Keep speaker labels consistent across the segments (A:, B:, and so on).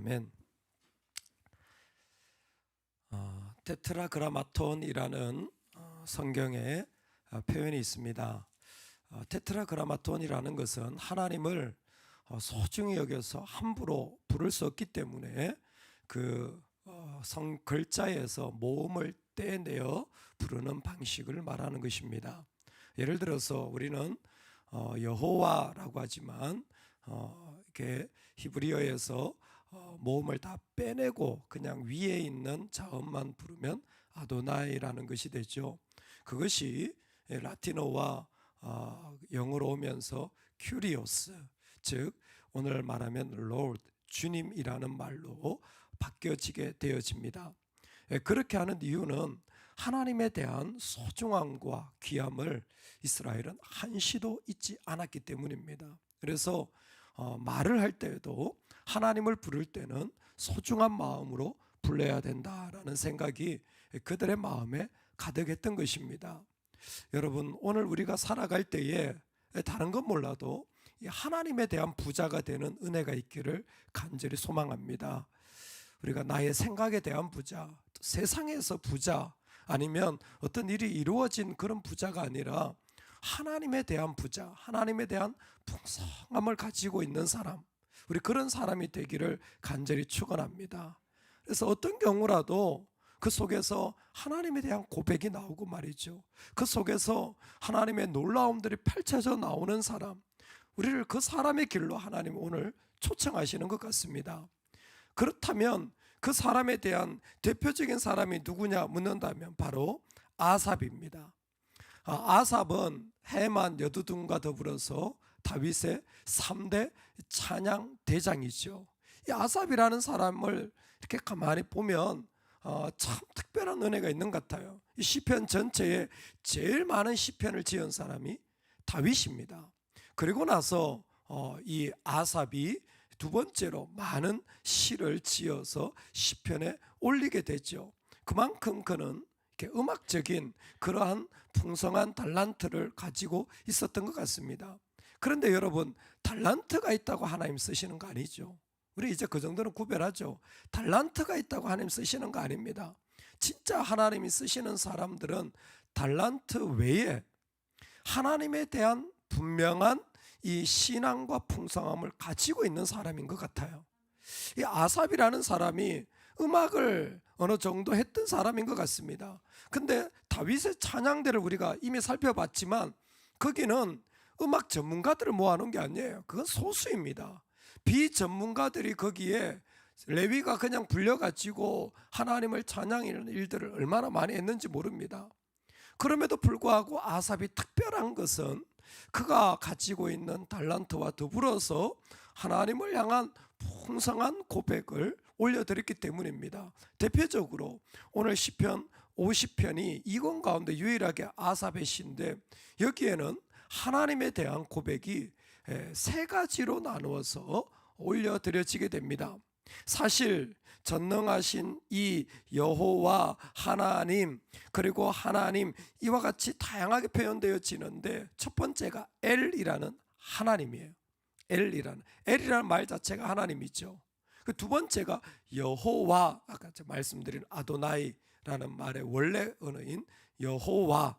A: 아멘. 테트라그라마톤이라는 성경에 표현이 있습니다. 테트라그라마톤이라는 것은 하나님을 소중히 여겨서 함부로 부를 수 없기 때문에 그 글자에서 모음을 떼내어 부르는 방식을 말하는 것입니다. 예를 들어서 우리는 여호와라고 하지만 이렇게 히브리어에서 모음을 다 빼내고 그냥 위에 있는 자음만 부르면 아도나이라는 것이 되죠. 그것이 라틴어와 영어로 오면서 큐리오스, 즉 오늘 말하면 Lord, 주님이라는 말로 바뀌어지게 되어집니다. 그렇게 하는 이유는 하나님에 대한 소중함과 귀함을 이스라엘은 한시도 잊지 않았기 때문입니다. 그래서 말을 할 때에도 하나님을 부를 때는 소중한 마음으로 불러야 된다라는 생각이 그들의 마음에 가득했던 것입니다. 여러분, 오늘 우리가 살아갈 때에 다른 건 몰라도 하나님에 대한 부자가 되는 은혜가 있기를 간절히 소망합니다. 우리가 나의 생각에 대한 부자, 세상에서 부자, 아니면 어떤 일이 이루어진 그런 부자가 아니라 하나님에 대한 부자, 하나님에 대한 풍성함을 가지고 있는 사람, 우리 그런 사람이 되기를 간절히 축원합니다. 그래서 어떤 경우라도 그 속에서 하나님에 대한 고백이 나오고 말이죠. 그 속에서 하나님의 놀라움들이 펼쳐져 나오는 사람, 우리를 그 사람의 길로 하나님 오늘 초청하시는 것 같습니다. 그렇다면 그 사람에 대한 대표적인 사람이 누구냐 묻는다면 바로 아삽입니다. 아삽은 헤만 여두둔과 더불어서 다윗의 3대 찬양 대장이죠. 이 아삽이라는 사람을 이렇게 가만히 보면 참 특별한 은혜가 있는 것 같아요. 이 시편 전체에 제일 많은 시편을 지은 사람이 다윗입니다. 그리고 나서 이 아삽이 두 번째로 많은 시를 지어서 시편에 올리게 되죠. 그만큼 그는 이렇게 음악적인 그러한 풍성한 달란트를 가지고 있었던 것 같습니다. 그런데 여러분, 달란트가 있다고 하나님 쓰시는 거 아니죠. 우리 이제 그 정도는 구별하죠. 달란트가 있다고 하나님 쓰시는 거 아닙니다. 진짜 하나님이 쓰시는 사람들은 달란트 외에 하나님에 대한 분명한 이 신앙과 풍성함을 가지고 있는 사람인 것 같아요. 이 아삽이라는 사람이 음악을 어느 정도 했던 사람인 것 같습니다. 근데 다윗의 찬양대를 우리가 이미 살펴봤지만 거기는 음악 전문가들을 모아놓은 게 아니에요. 그건 소수입니다. 비전문가들이 거기에 레위가 그냥 불려가지고 하나님을 찬양하는 일들을 얼마나 많이 했는지 모릅니다. 그럼에도 불구하고 아삽이 특별한 것은 그가 가지고 있는 달란트와 더불어서 하나님을 향한 풍성한 고백을 올려드렸기 때문입니다. 대표적으로 오늘 시편 50편이 이권 가운데 유일하게 아삽의 시인데 여기에는 하나님에 대한 고백이 세 가지로 나누어서 올려드려지게 됩니다. 사실 전능하신 이 여호와 하나님, 그리고 하나님 이와 같이 다양하게 표현되어지는데 첫 번째가 엘이라는 하나님이에요. 엘이라는 말 자체가 하나님이죠. 그 두 번째가 여호와, 아까 제가 말씀드린 아도나이라는 말의 원래 언어인 여호와,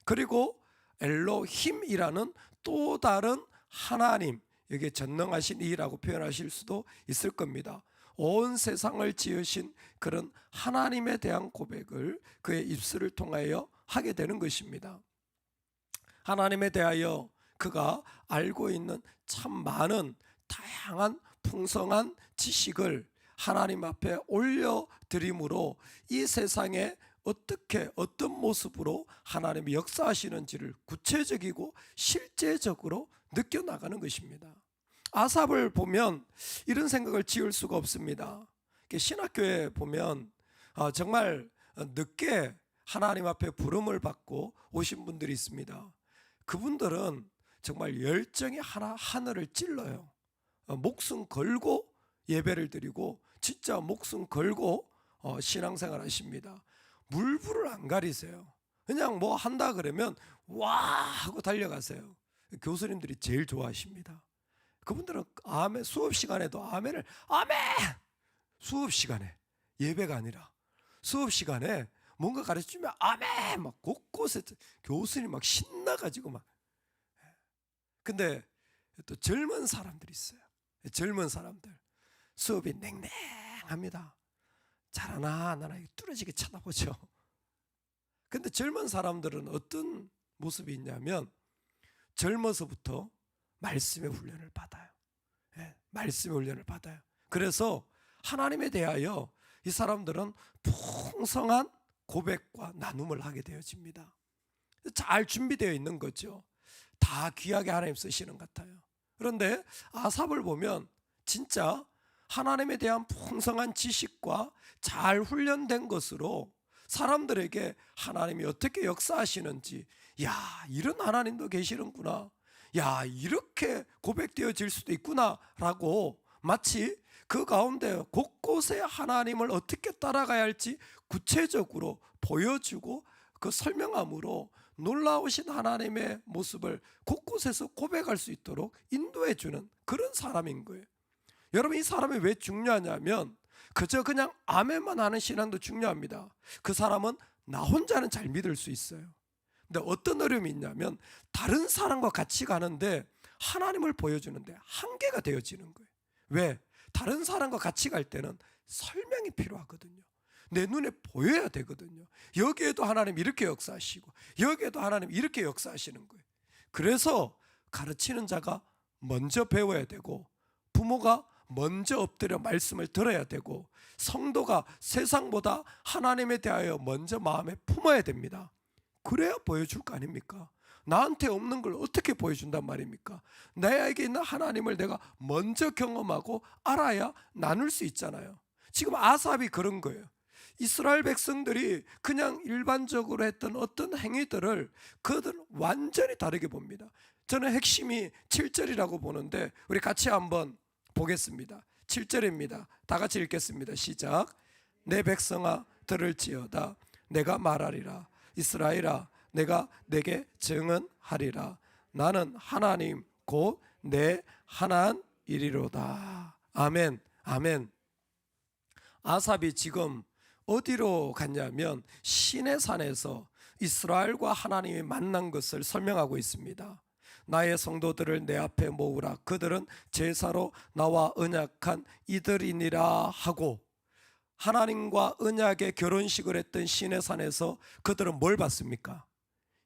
A: 그리고 엘로힘이라는 또 다른 하나님, 여기에 전능하신 이라고 표현하실 수도 있을 겁니다. 온 세상을 지으신 그런 하나님에 대한 고백을 그의 입술을 통하여 하게 되는 것입니다. 하나님에 대하여 그가 알고 있는 참 많은 다양한 풍성한 지식을 하나님 앞에 올려드림으로 이 세상에 어떻게 어떤 모습으로 하나님이 역사하시는지를 구체적이고 실제적으로 느껴나가는 것입니다. 아삽을 보면 이런 생각을 지을 수가 없습니다. 신학교에 보면 정말 늦게 하나님 앞에 부름을 받고 오신 분들이 있습니다. 그분들은 정말 열정이 하늘을 찔러요. 목숨 걸고 예배를 드리고 진짜 목숨 걸고 신앙생활 하십니다. 물불을 안 가리세요. 그냥 뭐 한다 그러면 와 하고 달려가세요. 교수님들이 제일 좋아하십니다. 그분들은 아멘, 수업 시간에도 아멘을 아멘 수업 시간에, 예배가 아니라 수업 시간에 뭔가 가르치면 아멘 막 곳곳에 교수님 막 신나가지고 막. 근데 또 젊은 사람들이 있어요. 젊은 사람들 수업이 냉랭합니다. 잘하나 안 하나 뚫어지게 쳐다보죠. 근데 젊은 사람들은 어떤 모습이 있냐면 젊어서부터 말씀의 훈련을 받아요. 말씀의 훈련을 받아요. 그래서 하나님에 대하여 이 사람들은 풍성한 고백과 나눔을 하게 되어집니다. 잘 준비되어 있는 거죠. 다 귀하게 하나님 쓰시는 것 같아요. 그런데 아삽을 보면 진짜 하나님에 대한 풍성한 지식과 잘 훈련된 것으로 사람들에게 하나님이 어떻게 역사하시는지, 야, 이런 하나님도 계시는구나, 야, 이렇게 고백되어질 수도 있구나 라고 마치 그 가운데 곳곳에 하나님을 어떻게 따라가야 할지 구체적으로 보여주고 그 설명함으로 놀라우신 하나님의 모습을 곳곳에서 고백할 수 있도록 인도해 주는 그런 사람인 거예요. 여러분, 이 사람이 왜 중요하냐면 그저 그냥 아멘만 하는 신앙도 중요합니다. 그 사람은 나 혼자는 잘 믿을 수 있어요. 근데 어떤 어려움이 있냐면 다른 사람과 같이 가는데 하나님을 보여주는데 한계가 되어지는 거예요. 왜? 다른 사람과 같이 갈 때는 설명이 필요하거든요. 내 눈에 보여야 되거든요. 여기에도 하나님 이렇게 역사하시고 여기에도 하나님 이렇게 역사하시는 거예요. 그래서 가르치는 자가 먼저 배워야 되고 부모가 먼저 엎드려 말씀을 들어야 되고 성도가 세상보다 하나님에 대하여 먼저 마음에 품어야 됩니다. 그래야 보여줄 거 아닙니까? 나한테 없는 걸 어떻게 보여준단 말입니까? 나에게 있는 하나님을 내가 먼저 경험하고 알아야 나눌 수 있잖아요. 지금 아삽이 그런 거예요. 이스라엘 백성들이 그냥 일반적으로 했던 어떤 행위들을 그들은 완전히 다르게 봅니다. 저는 핵심이 7절이라고 보는데 우리 같이 한번 보겠습니다. 7절입니다. 다 같이 읽겠습니다. 시작. 내 백성아 들을지어다. 내가 말하리라. 이스라엘아 내가 내게 증언하리라. 나는 하나님 곧 내 하나님이리로다. 아멘. 아멘. 아삽이 지금 어디로 갔냐면 시내 산에서 이스라엘과 하나님이 만난 것을 설명하고 있습니다. 나의 성도들을 내 앞에 모으라. 그들은 제사로 나와 언약한 이들이니라 하고, 하나님과 언약의 결혼식을 했던 시내산에서 그들은 뭘 받습니까?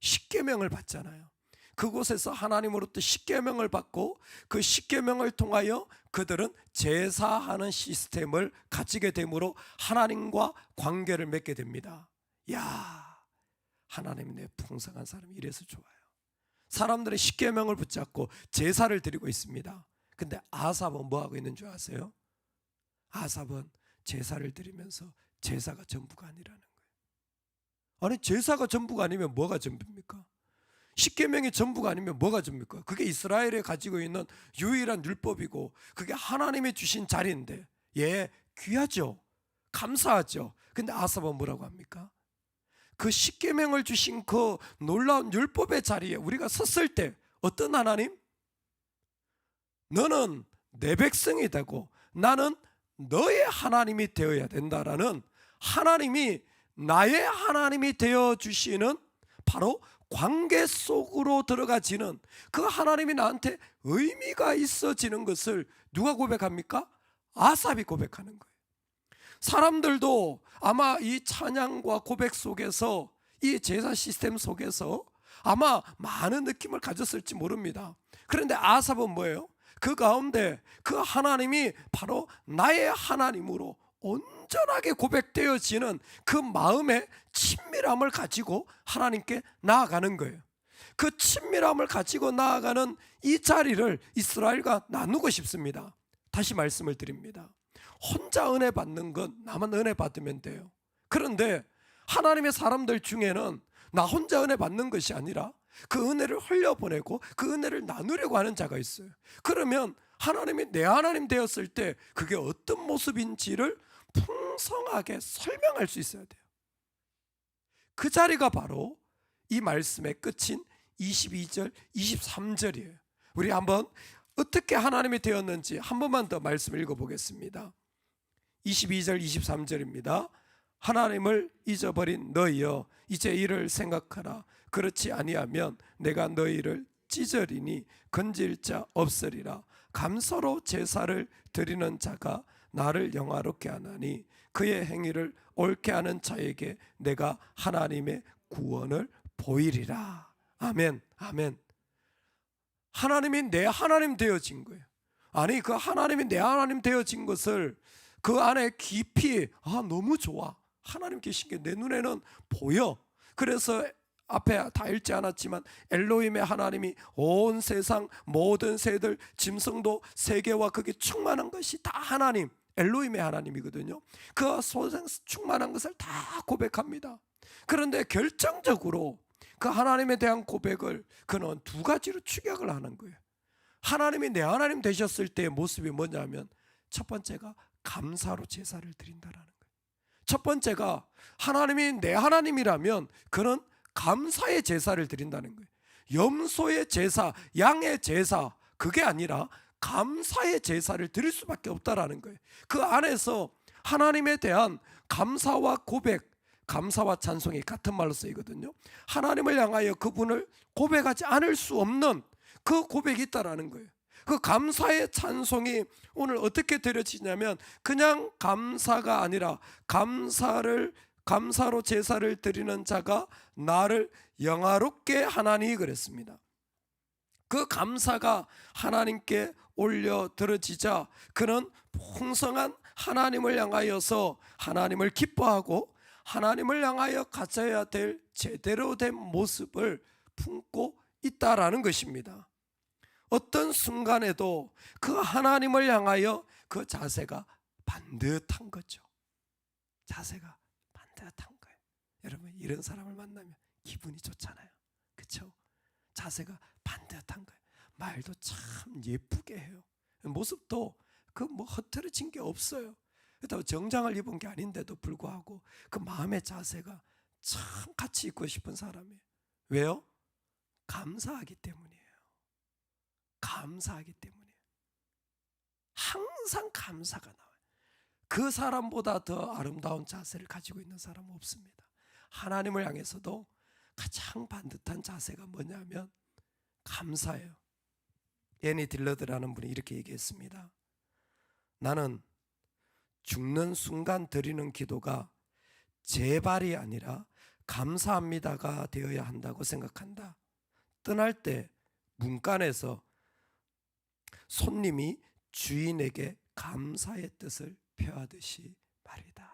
A: 십계명을 받잖아요. 그곳에서 하나님으로부터 십계명을 받고 그 십계명을 통하여 그들은 제사하는 시스템을 가지게 되므로 하나님과 관계를 맺게 됩니다. 야, 하나님 내 풍성한 사람이 이래서 좋아요. 사람들은 십계명을 붙잡고 제사를 드리고 있습니다. 근데 아삽은 뭐 하고 있는 줄 아세요? 아삽은 제사를 드리면서 제사가 전부가 아니라는 거예요. 아니, 제사가 전부가 아니면 뭐가 전부입니까? 십계명이 전부가 아니면 뭐가 전부입니까? 그게 이스라엘에 가지고 있는 유일한 율법이고 그게 하나님이 주신 자리인데, 예, 귀하죠. 감사하죠. 근데 아삽은 뭐라고 합니까? 그 십계명을 주신 그 놀라운 율법의 자리에 우리가 섰을 때 어떤 하나님? 너는 내 백성이 되고 나는 너의 하나님이 되어야 된다라는, 하나님이 나의 하나님이 되어주시는 바로 관계 속으로 들어가지는 그 하나님이 나한테 의미가 있어지는 것을 누가 고백합니까? 아삽이 고백하는 거예요. 사람들도 아마 이 찬양과 고백 속에서, 이 제사 시스템 속에서 아마 많은 느낌을 가졌을지 모릅니다. 그런데 아삽은 뭐예요? 그 가운데 그 하나님이 바로 나의 하나님으로 온전하게 고백되어지는 그 마음의 친밀함을 가지고 하나님께 나아가는 거예요. 그 친밀함을 가지고 나아가는 이 자리를 이스라엘과 나누고 싶습니다. 다시 말씀을 드립니다. 혼자 은혜 받는 건 나만 은혜 받으면 돼요. 그런데 하나님의 사람들 중에는 나 혼자 은혜 받는 것이 아니라 그 은혜를 흘려보내고 그 은혜를 나누려고 하는 자가 있어요. 그러면 하나님이 내 하나님 되었을 때 그게 어떤 모습인지를 풍성하게 설명할 수 있어야 돼요. 그 자리가 바로 이 말씀의 끝인 22절, 23절이에요. 우리 한번 어떻게 하나님이 되었는지 한 번만 더 말씀을 읽어보겠습니다. 22절 23절입니다. 하나님을 잊어버린 너희여 이제 이를 생각하라. 그렇지 아니하면 내가 너희를 찢으리니 건질 자 없으리라. 감사로 제사를 드리는 자가 나를 영화롭게 하나니 그의 행위를 옳게 하는 자에게 내가 하나님의 구원을 보이리라. 아멘, 아멘. 하나님이 내 하나님 되어진 거예요. 아니, 그 하나님이 내 하나님 되어진 것을 그 안에 깊이 너무 좋아. 하나님 계신 게 내 눈에는 보여. 그래서 앞에 다 읽지 않았지만 엘로힘의 하나님이 온 세상 모든 새들 짐승도 세계와 그게 충만한 것이 다 하나님, 엘로힘의 하나님이거든요. 그 소생 충만한 것을 다 고백합니다. 그런데 결정적으로 그 하나님에 대한 고백을 그는 두 가지로 축약을 하는 거예요. 하나님이 내 하나님 되셨을 때의 모습이 뭐냐면 첫 번째가 감사로 제사를 드린다라는 거예요. 첫 번째가 하나님이 내 하나님이라면 그는 감사의 제사를 드린다는 거예요. 염소의 제사, 양의 제사, 그게 아니라 감사의 제사를 드릴 수밖에 없다라는 거예요. 그 안에서 하나님에 대한 감사와 고백, 감사와 찬송이 같은 말로 쓰이거든요. 하나님을 향하여 그분을 고백하지 않을 수 없는 그 고백이 있다라는 거예요. 그 감사의 찬송이 오늘 어떻게 드려지냐면 그냥 감사가 아니라 감사로 제사를 드리는 자가 나를 영화롭게 하나니 그랬습니다. 그 감사가 하나님께 올려 들어지자 그는 풍성한 하나님을 향하여서 하나님을 기뻐하고 하나님을 향하여 가져야 될 제대로 된 모습을 품고 있다라는 것입니다. 어떤 순간에도 그 하나님을 향하여 그 자세가 반듯한 거죠. 자세가 반듯한 거예요. 여러분, 이런 사람을 만나면 기분이 좋잖아요. 그렇죠? 자세가 반듯한 거예요. 말도 참 예쁘게 해요. 모습도 그 흐트러진 게 없어요. 그렇다고 정장을 입은 게 아닌데도 불구하고 그 마음의 자세가 참 같이 있고 싶은 사람이에요. 왜요? 감사하기 때문이에요. 감사하기 때문이에요. 항상 감사가 나와요. 그 사람보다 더 아름다운 자세를 가지고 있는 사람은 없습니다. 하나님을 향해서도 가장 반듯한 자세가 뭐냐면 감사예요. 애니 딜러드라는 분이 이렇게 얘기했습니다. 나는 죽는 순간 드리는 기도가 제발이 아니라 감사합니다가 되어야 한다고 생각한다. 떠날 때 문간에서 손님이 주인에게 감사의 뜻을 표하듯이 말이다.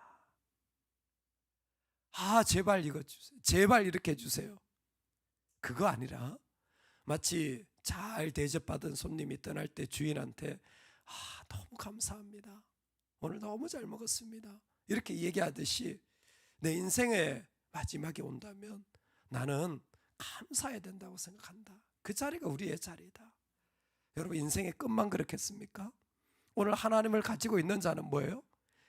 A: 제발 이거 주세요. 제발 이렇게 해주세요. 그거 아니라 마치 잘 대접받은 손님이 떠날 때 주인한테 너무 감사합니다. 오늘 너무 잘 먹었습니다. 이렇게 얘기하듯이 내 인생의 마지막에 온다면 나는 감사해야 된다고 생각한다. 그 자리가 우리의 자리다. 여러분, 인생의 끝만 그렇겠습니까? 오늘 하나님을 가지고 있는 자는 뭐예요?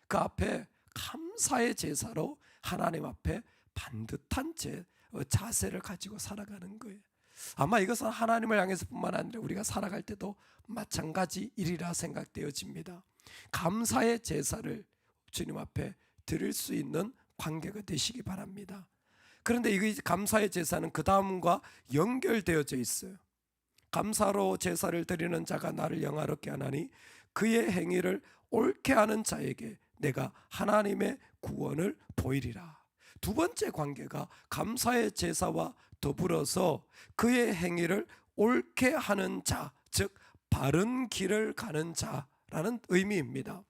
A: 그 앞에 감사의 제사로 하나님 앞에 반듯한 자세를 가지고 살아가는 거예요. 아마 이것은 하나님을 향해서 뿐만 아니라 우리가 살아갈 때도 마찬가지 일이라 생각되어집니다. 감사의 제사를 주님 앞에 드릴 수 있는 관계가 되시기 바랍니다. 그런데 이 감사의 제사는 그 다음과 연결되어져 있어요. 감사로 제사를 드리는 자가 나를 영화롭게 하나니 그의 행위를 옳게 하는 자에게 내가 하나님의 구원을 보이리라. 두 번째 관계가 감사의 제사와 더불어서 그의 행위를 옳게 하는 자, 즉 바른 길을 가는 자라는 의미입니다.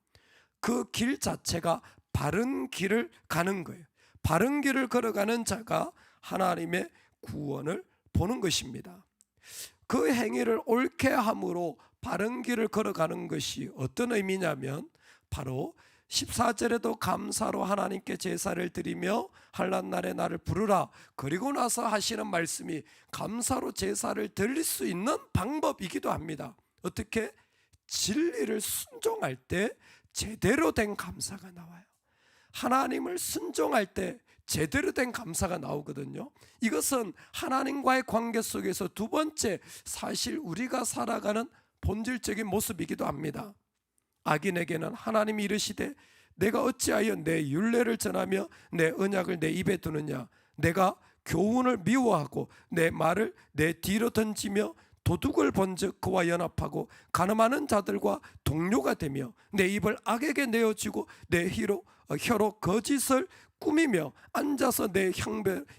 A: 그 길 자체가 바른 길을 가는 거예요. 바른 길을 걸어가는 자가 하나님의 구원을 보는 것입니다. 그 행위를 옳게 함으로 바른 길을 걸어가는 것이 어떤 의미냐면 바로 14절에도 감사로 하나님께 제사를 드리며 한란날에 나를 부르라. 그리고 나서 하시는 말씀이 감사로 제사를 드릴 수 있는 방법이기도 합니다. 어떻게? 진리를 순종할 때 제대로 된 감사가 나와요. 하나님을 순종할 때 제대로 된 감사가 나오거든요. 이것은 하나님과의 관계 속에서 두 번째 사실 우리가 살아가는 본질적인 모습이기도 합니다. 악인에게는 하나님이 이르시되 내가 어찌하여 내 율례를 전하며 내 언약을 내 입에 두느냐. 내가 교훈을 미워하고 내 말을 내 뒤로 던지며 도둑을 본즉 그와 연합하고 간음하는 자들과 동료가 되며 내 입을 악에게 내어주고 내 혀로 거짓을 꾸미며 앉아서 내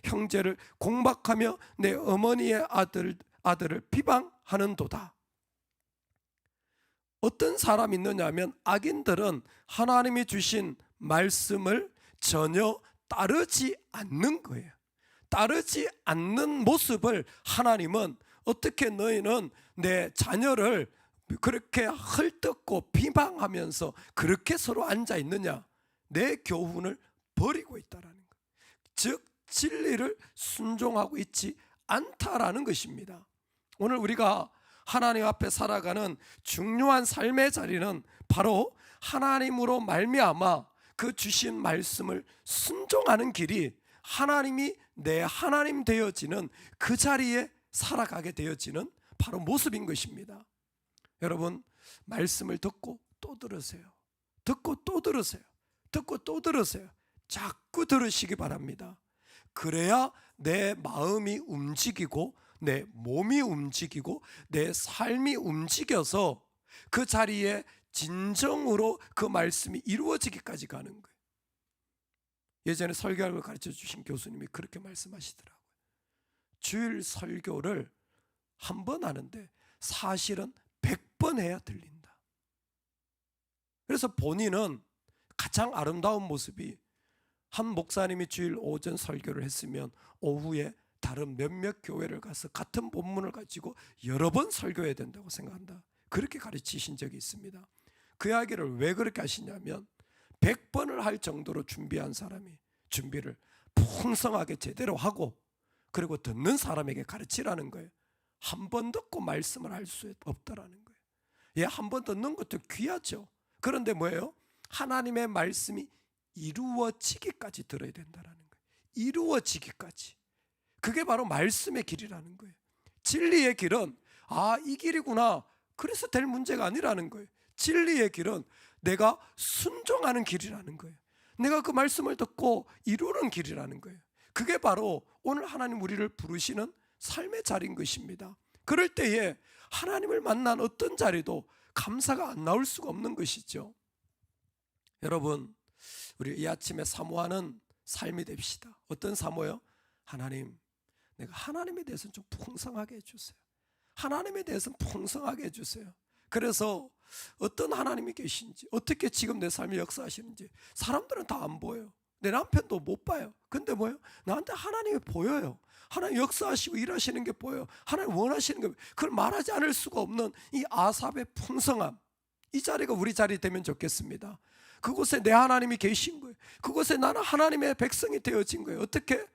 A: 형제를 공박하며 내 어머니의 아들을 비방하는도다. 어떤 사람이 있느냐 하면 악인들은 하나님이 주신 말씀을 전혀 따르지 않는 거예요. 따르지 않는 모습을 하나님은 어떻게 너희는 내 자녀를 그렇게 헐뜯고 비방하면서 그렇게 서로 앉아 있느냐? 내 교훈을 버리고 있다라는 거예요. 즉 진리를 순종하고 있지 않다라는 것입니다. 오늘 우리가 하나님 앞에 살아가는 중요한 삶의 자리는 바로 하나님으로 말미암아 그 주신 말씀을 순종하는 길이 하나님이 내 하나님 되어지는 그 자리에 살아가게 되어지는 바로 모습인 것입니다. 여러분, 말씀을 듣고 또 들으세요. 듣고 또 들으세요. 듣고 또 들으세요. 자꾸 들으시기 바랍니다. 그래야 내 마음이 움직이고 내 몸이 움직이고 내 삶이 움직여서 그 자리에 진정으로 그 말씀이 이루어지기까지 가는 거예요. 예전에 설교를 가르쳐 주신 교수님이 그렇게 말씀하시더라고요. 주일 설교를 한 번 하는데 사실은 100번 해야 들린다. 그래서 본인은 가장 아름다운 모습이 한 목사님이 주일 오전 설교를 했으면 오후에 다른 몇몇 교회를 가서 같은 본문을 가지고 여러 번 설교해야 된다고 생각한다. 그렇게 가르치신 적이 있습니다. 그 이야기를 왜 그렇게 하시냐면 100번을 할 정도로 준비한 사람이 준비를 풍성하게 제대로 하고 그리고 듣는 사람에게 가르치라는 거예요. 한 번 듣고 말씀을 할 수 없다라는 거예요. 예, 한 번 듣는 것도 귀하죠. 그런데 뭐예요? 하나님의 말씀이 이루어지기까지 들어야 된다라는 거예요. 이루어지기까지. 그게 바로 말씀의 길이라는 거예요. 진리의 길은 이 길이구나. 그래서 될 문제가 아니라는 거예요. 진리의 길은 내가 순종하는 길이라는 거예요. 내가 그 말씀을 듣고 이루는 길이라는 거예요. 그게 바로 오늘 하나님 우리를 부르시는 삶의 자리인 것입니다. 그럴 때에 하나님을 만난 어떤 자리도 감사가 안 나올 수가 없는 것이죠. 여러분, 우리 이 아침에 사모하는 삶이 됩시다. 어떤 사모요? 하나님, 내가 하나님에 대해서는 좀 풍성하게 해주세요. 하나님에 대해서는 풍성하게 해주세요. 그래서 어떤 하나님이 계신지, 어떻게 지금 내 삶에 역사하시는지 사람들은 다 안 보여요. 내 남편도 못 봐요. 근데 뭐예요? 나한테 하나님이 보여요. 하나님 역사하시고 일하시는 게 보여요. 하나님 원하시는 게, 그걸 말하지 않을 수가 없는 이 아삽의 풍성함, 이 자리가 우리 자리 되면 좋겠습니다. 그곳에 내 하나님이 계신 거예요. 그곳에 나는 하나님의 백성이 되어진 거예요. 어떻게?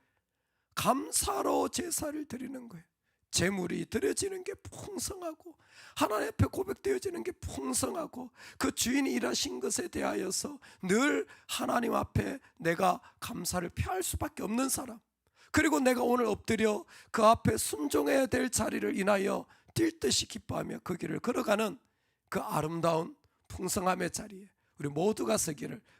A: 감사로 제사를 드리는 거예요. 제물이 드려지는 게 풍성하고 하나님 앞에 고백되어지는 게 풍성하고 그 주인이 일하신 것에 대하여서 늘 하나님 앞에 내가 감사를 표할 수밖에 없는 사람, 그리고 내가 오늘 엎드려 그 앞에 순종해야 될 자리를 인하여 뛸 듯이 기뻐하며 그 길을 걸어가는 그 아름다운 풍성함의 자리에 우리 모두가 서기를